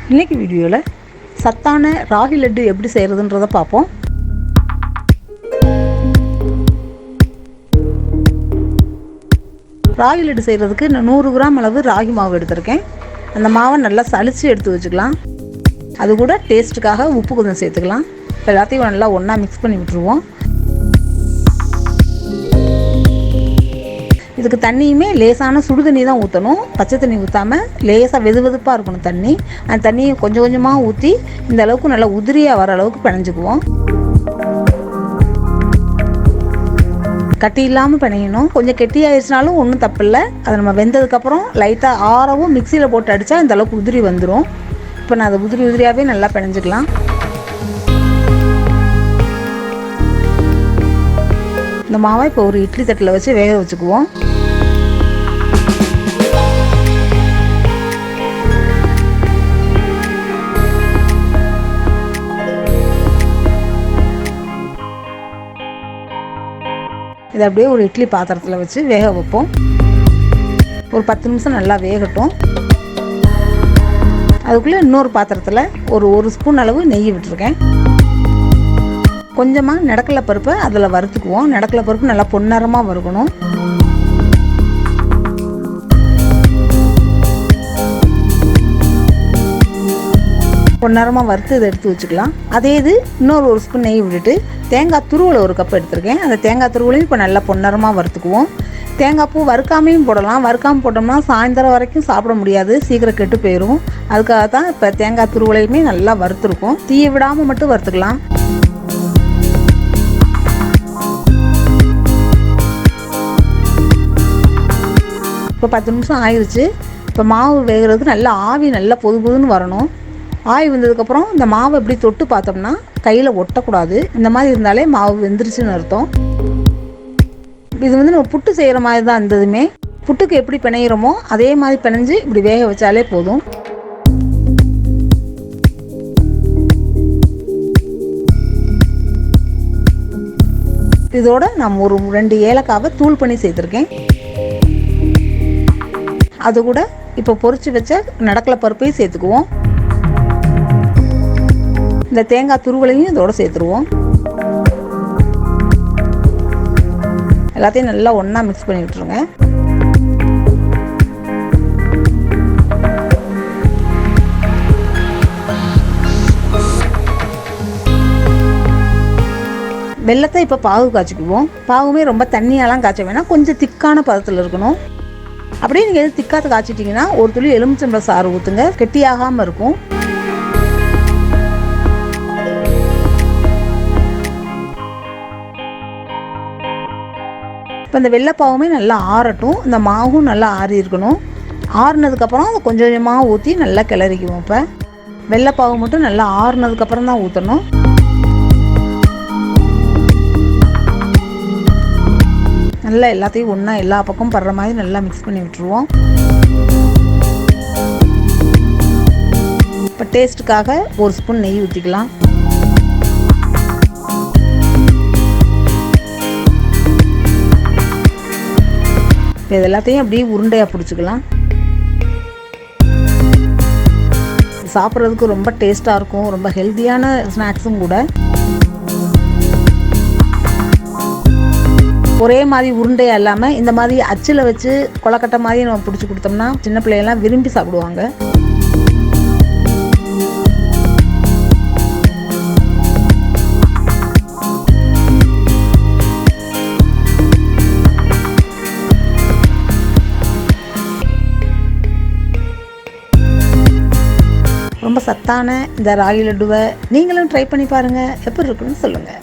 இன்றைக்கி வீடியோவில் சத்தான ராகி லட்டு எப்படி செய்கிறதுன்றதை பார்ப்போம். ராகி லட்டு செய்கிறதுக்கு நான் 100 கிராம் அளவு ராகி மாவு எடுத்திருக்கேன். அந்த மாவை நல்லா சலித்து எடுத்து வச்சுக்கலாம். அது கூட டேஸ்ட்டுக்காக உப்பு கொஞ்சம் சேர்த்துக்கலாம். இப்போ எல்லாத்தையும் நல்லா ஒன்றா மிக்ஸ் பண்ணி விட்டுருவோம். இதுக்கு தண்ணியுமே லேசான சுடு தண்ணி தான் ஊற்றணும். பச்சை தண்ணி ஊற்றாமல் லேசாக வெதுவெதுப்பாக இருக்கணும் தண்ணி. அந்த தண்ணியை கொஞ்சம் கொஞ்சமாக ஊற்றி இந்த அளவுக்கு நல்லா உதிரியாக வர அளவுக்கு பிணைஞ்சிக்குவோம். கட்டி இல்லாமல் பிணையணும். கொஞ்சம் கெட்டியாகிடுச்சினாலும் ஒன்றும் தப்பில்லை. அது நம்ம வெந்ததுக்கப்புறம் லைட்டாக ஆறவும் மிக்சியில் போட்டு அடித்தா இந்த அளவுக்கு உதிரி வந்துடும். இப்போ நான் அதை உதிரியாகவே நல்லா பிணைஞ்சிக்கலாம். இந்த மாவை இப்போ ஒரு இட்லி தட்டில் வச்சு வேக வச்சுக்குவோம். இதை அப்படியே ஒரு இட்லி பாத்திரத்தில் வச்சு வேக வைப்போம். ஒரு 10 நிமிஷம் நல்லா வேகட்டும். அதுக்குள்ளே இன்னொரு பாத்திரத்தில் ஒரு ஸ்பூன் அளவு நெய் விட்டுருக்கேன். கொஞ்சமாக நிலக்கடலை பருப்பை அதில் வறுத்துக்குவோம். நிலக்கடலை பருப்பு நல்லா பொன்னிறமாக வறுக்கணும். பொன்னிறமாக வறுத்து இதை எடுத்து வச்சுக்கலாம். அதே இது இன்னொரு ஸ்பூன் நெய் விட்டுட்டு தேங்காய் துருவலை ஒரு கப் எடுத்துருக்கேன். அந்த தேங்காய் துருவலையும் இப்போ நல்லா பொன்னிறமாக வறுத்துக்குவோம். தேங்காய் பூ வறுக்காமையும் போடலாம். வறுக்காமல் போட்டோம்னா சாயந்தரம் வரைக்கும் சாப்பிட முடியாது, சீக்கிரம் கெட்டு போயிடும். அதுக்காக தான் இப்போ தேங்காய் துருவலையுமே நல்லா வறுத்துருக்கோம். தீயை விடாமல் மட்டும் வறுத்துக்கலாம். இப்போ 10 நிமிஷம் ஆயிடுச்சு. இப்போ மாவு வேகிறதுக்கு நல்லா ஆவி நல்லா பொதுன்னு வரணும். ஆவி வந்ததுக்கப்புறம் இந்த மாவை எப்படி தொட்டு பார்த்தோம்னா கையில் ஒட்டக்கூடாது. இந்த மாதிரி இருந்தாலே மாவு வெந்துருச்சுன்னு அர்த்தம். இது நம்ம புட்டு செய்கிற மாதிரி தான் இருந்ததுமே. புட்டுக்கு எப்படி பிணையிறோமோ அதே மாதிரி பிணைஞ்சு இப்படி வேக வச்சாலே போதும். இதோட நான் ஒரு 2 ஏலக்காவை தூள் பண்ணி சேர்த்துருக்கேன். அது கூட இப்போ பொரிச்சு வச்ச நிலக்கடலை பருப்பையும் சேர்த்துக்குவோம். இந்த தேங்காய் துருவலையும் இதோட சேர்த்துருவோம். எல்லாத்தையும் நல்லா ஒன்றா மிக்ஸ் பண்ணி விட்டுருங்க. வெல்லத்தை இப்போ பாகு காய்ச்சிக்குவோம். பாகுமே ரொம்ப தண்ணியெல்லாம் காய்ச்ச வேணாம், கொஞ்சம் திக்கான பதத்தில் இருக்கணும். அப்படியே நீங்கள் எது திக்காத்து காய்ச்சிட்டிங்கன்னா ஒரு துளி எலுமிச்சம்பழம் சாறு ஊற்றுங்க, கெட்டியாகாமல் இருக்கும். இப்போ இந்த வெள்ளைப்பாவுமே நல்லா ஆறட்டும். இந்த மாவும் நல்லா ஆறி இருக்கணும். ஆறுனதுக்கப்புறம் அதை கொஞ்சம் கொஞ்சமாக ஊற்றி நல்லா கிளறிக்குவோம். இப்போ வெள்ளைப்பாவு மட்டும் நல்லா ஆறுனதுக்கப்புறம் தான் ஊற்றணும். நல்லா எல்லாத்தையும் ஒன்றா எல்லா பக்கமும் படுற மாதிரி நல்லா மிக்ஸ் பண்ணி விட்டுருவோம். இப்போ டேஸ்ட்டுக்காக ஒரு ஸ்பூன் நெய் ஊற்றிக்கலாம். இப்போ இது எல்லாத்தையும் அப்படியே உருண்டையாக பிடிச்சிக்கலாம். சாப்பிட்றதுக்கு ரொம்ப டேஸ்ட்டாக இருக்கும். ரொம்ப ஹெல்த்தியான ஸ்நாக்ஸும் கூட. ஒரே மாதிரி உருண்டையாக இல்லாமல் இந்த மாதிரி அச்சில் வச்சு கொலக்கட்டை மாதிரி நம்ம பிடிச்சி கொடுத்தோம்னா சின்ன பிள்ளைகள்லாம் விரும்பி சாப்பிடுவாங்க. ரொம்ப சத்தான இந்த ராகி லட்டுவை நீங்களும் ட்ரை பண்ணி பாருங்கள். எப்படி இருக்குன்னு சொல்லுங்கள்.